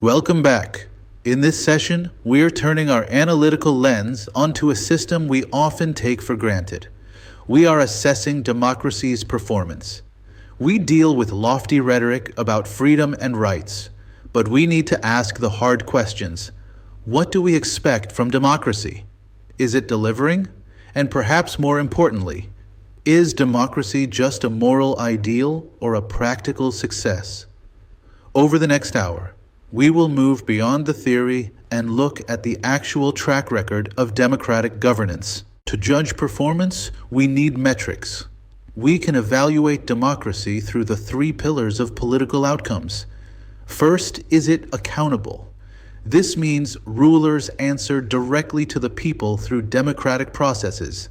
Welcome back. In this session, we're turning our analytical lens onto a system we often take for granted. We are assessing democracy's performance. We deal with lofty rhetoric about freedom and rights, but we need to ask the hard questions. What do we expect from democracy? Is it delivering? And perhaps more importantly, is democracy just a moral ideal or a practical success? Over the next hour, we will move beyond the theory and look at the actual track record of democratic governance. To judge performance, we need metrics. We can evaluate democracy through the three pillars of political outcomes. First, is it accountable? This means rulers answer directly to the people through democratic processes.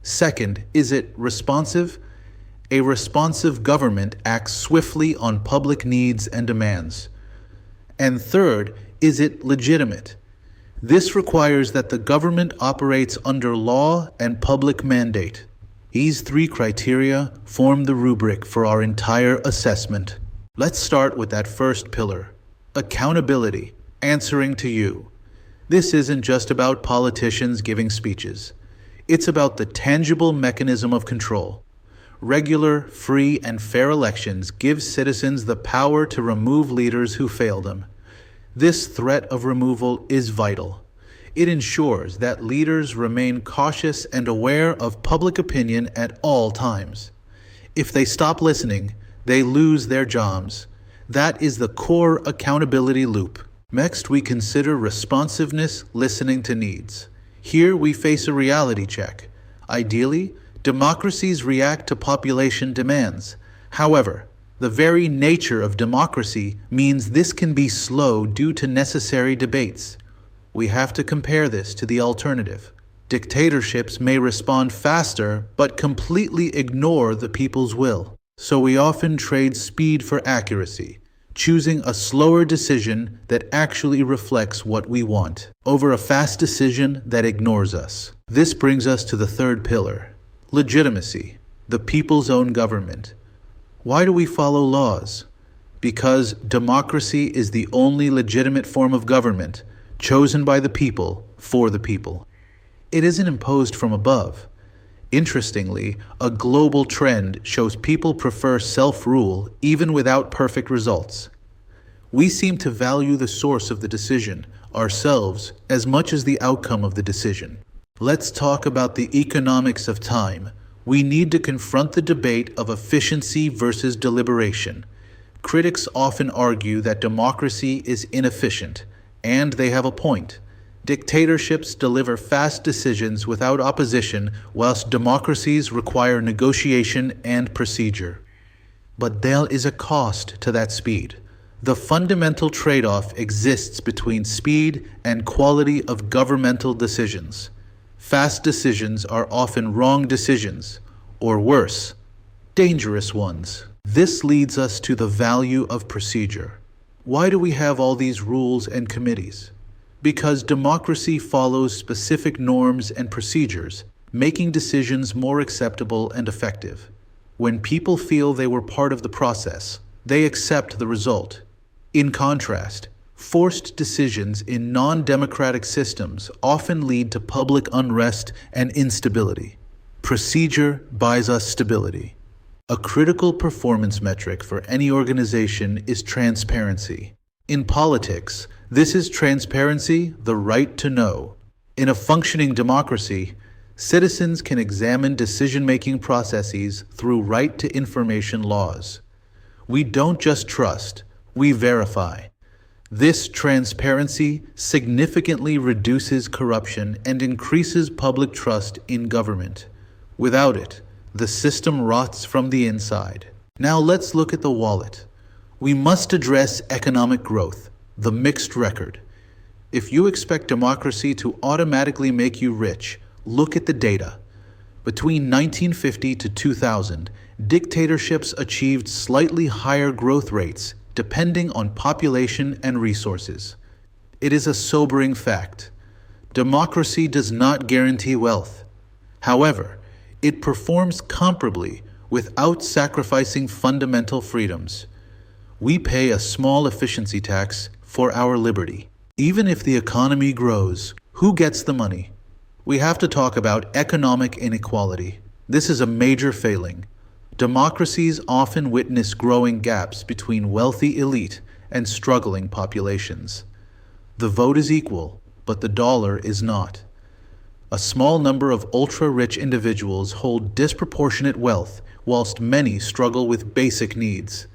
Second, is it responsive? A responsive government acts swiftly on public needs and demands. And third, is it legitimate? This requires that the government operates under law and public mandate. These three criteria form the rubric for our entire assessment. Let's start with that first pillar, accountability, answering to you. This isn't just about politicians giving speeches. It's about the tangible mechanism of control. Regular, free, and fair elections give citizens the power to remove leaders who fail them. This threat of removal is vital. It ensures that leaders remain cautious and aware of public opinion at all times. If they stop listening, they lose their jobs. That is the core accountability loop. Next, we consider responsiveness, listening to needs. Here we face a reality check. Ideally, democracies react to population demands. However, the very nature of democracy means this can be slow due to necessary debates. We have to compare this to the alternative. Dictatorships may respond faster, but completely ignore the people's will. So we often trade speed for accuracy, choosing a slower decision that actually reflects what we want, over a fast decision that ignores us. This brings us to the third pillar. Legitimacy, the people's own government. Why do we follow laws? Because democracy is the only legitimate form of government, chosen by the people, for the people. It isn't imposed from above. Interestingly, a global trend shows people prefer self-rule even without perfect results. We seem to value the source of the decision, ourselves, as much as the outcome of the decision. Let's talk about the economics of time. We need to confront the debate of efficiency versus deliberation. Critics often argue that democracy is inefficient, and they have a point. Dictatorships deliver fast decisions without opposition, whilst democracies require negotiation and procedure. But there is a cost to that speed. The fundamental trade-off exists between speed and quality of governmental decisions. Fast decisions are often wrong decisions, or worse, dangerous ones. This leads us to the value of procedure. Why do we have all these rules and committees? Because democracy follows specific norms and procedures, making decisions more acceptable and effective. When people feel they were part of the process, they accept the result. In contrast, forced decisions in non-democratic systems often lead to public unrest and instability. Procedure buys us stability. A critical performance metric for any organization is transparency. In politics, this is transparency, the right to know. In a functioning democracy, citizens can examine decision-making processes through right-to-information laws. We don't just trust, we verify. This transparency significantly reduces corruption and increases public trust in government. Without it, the system rots from the inside. Now let's look at the wallet. We must address economic growth, the mixed record. If you expect democracy to automatically make you rich, look at the data. Between 1950 to 2000, dictatorships achieved slightly higher growth rates depending on population and resources. It is a sobering fact. Democracy does not guarantee wealth. However, it performs comparably without sacrificing fundamental freedoms. We pay a small efficiency tax for our liberty. Even if the economy grows, who gets the money? We have to talk about economic inequality. This is a major failing. Democracies often witness growing gaps between wealthy elite and struggling populations. The vote is equal, but the dollar is not. A small number of ultra-rich individuals hold disproportionate wealth, whilst many struggle with basic needs.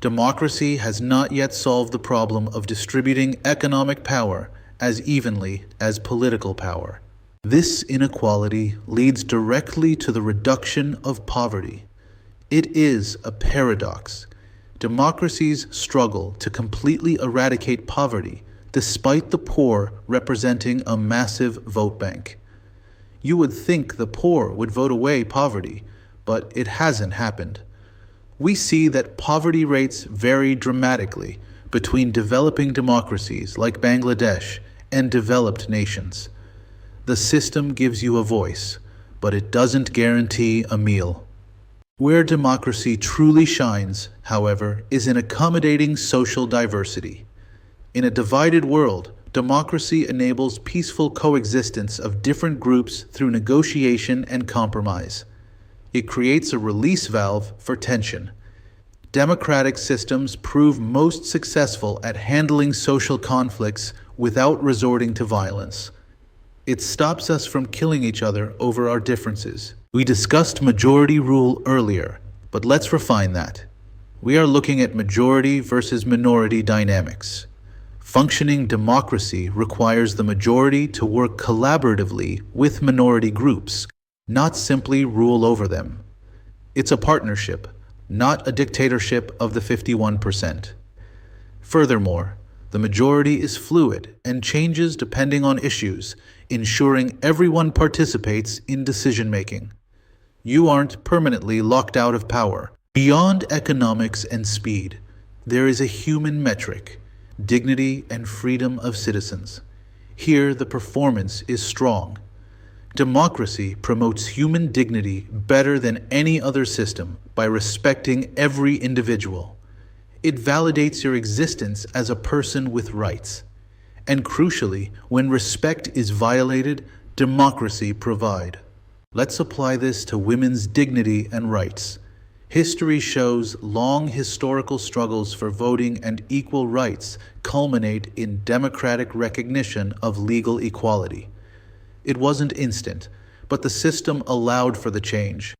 Democracy has not yet solved the problem of distributing economic power as evenly as political power. This inequality leads directly to the reduction of poverty. It is a paradox. Democracies struggle to completely eradicate poverty, despite the poor representing a massive vote bank. You would think the poor would vote away poverty, but it hasn't happened. We see that poverty rates vary dramatically between developing democracies like Bangladesh and developed nations. The system gives you a voice, but it doesn't guarantee a meal. Where democracy truly shines, however, is in accommodating social diversity. In a divided world, democracy enables peaceful coexistence of different groups through negotiation and compromise. It creates a release valve for tension. Democratic systems prove most successful at handling social conflicts without resorting to violence. It stops us from killing each other over our differences. We discussed majority rule earlier, but let's refine that. We are looking at majority versus minority dynamics. Functioning democracy requires the majority to work collaboratively with minority groups, not simply rule over them. It's a partnership, not a dictatorship of the 51%. Furthermore, the majority is fluid and changes depending on issues, ensuring everyone participates in decision-making. You aren't permanently locked out of power. Beyond economics and speed, there is a human metric: dignity and freedom of citizens. Here, the performance is strong. Democracy promotes human dignity better than any other system by respecting every individual. It validates your existence as a person with rights. And crucially, when respect is violated, democracy provides. Let's apply this to women's dignity and rights. History shows long historical struggles for voting and equal rights culminate in democratic recognition of legal equality. It wasn't instant, but the system allowed for the change.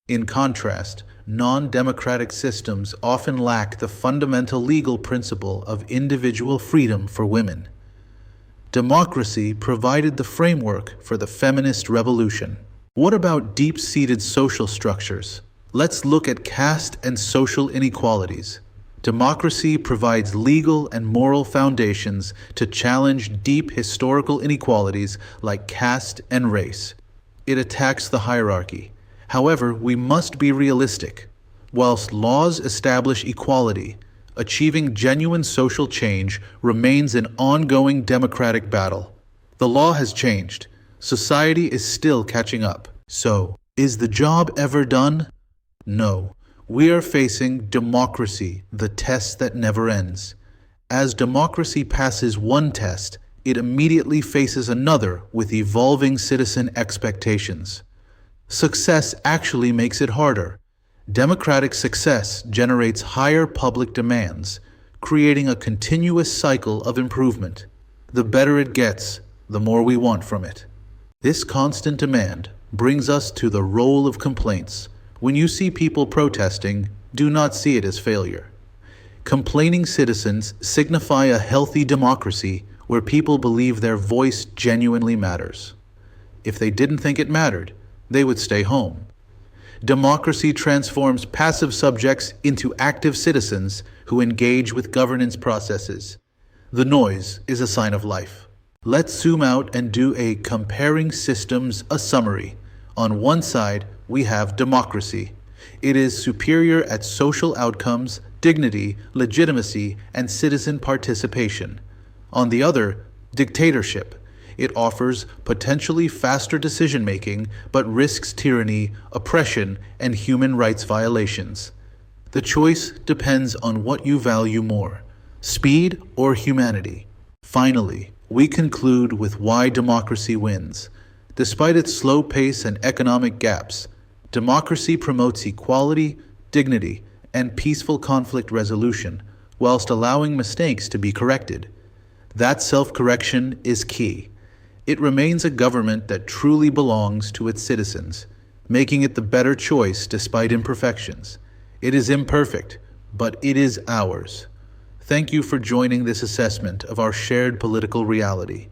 In contrast, non-democratic systems often lack the fundamental legal principle of individual freedom for women. Democracy provided the framework for the feminist revolution. What about deep-seated social structures? Let's look at caste and social inequalities. Democracy provides legal and moral foundations to challenge deep historical inequalities like caste and race. It attacks the hierarchy. However, we must be realistic. Whilst laws establish equality, achieving genuine social change remains an ongoing democratic battle. The law has changed. Society is still catching up. So, is the job ever done? No. We are facing democracy, the test that never ends. As democracy passes one test, it immediately faces another with evolving citizen expectations. Success actually makes it harder. Democratic success generates higher public demands, creating a continuous cycle of improvement. The better it gets, the more we want from it. This constant demand brings us to the role of complaints. When you see people protesting, do not see it as failure. Complaining citizens signify a healthy democracy where people believe their voice genuinely matters. If they didn't think it mattered, they would stay home. Democracy transforms passive subjects into active citizens who engage with governance processes. The noise is a sign of life. Let's zoom out and do a comparing systems summary. On one side, we have democracy. It is superior at social outcomes, dignity, legitimacy, and citizen participation. On the other, dictatorship. It offers potentially faster decision-making, but risks tyranny, oppression, and human rights violations. The choice depends on what you value more: Speed or humanity? Finally, we conclude with why democracy wins. Despite its slow pace and economic gaps, democracy promotes equality, dignity, and peaceful conflict resolution, whilst allowing mistakes to be corrected. That self-correction is key. It remains a government that truly belongs to its citizens, making it the better choice despite imperfections. It is imperfect, but it is ours. Thank you for joining this assessment of our shared political reality.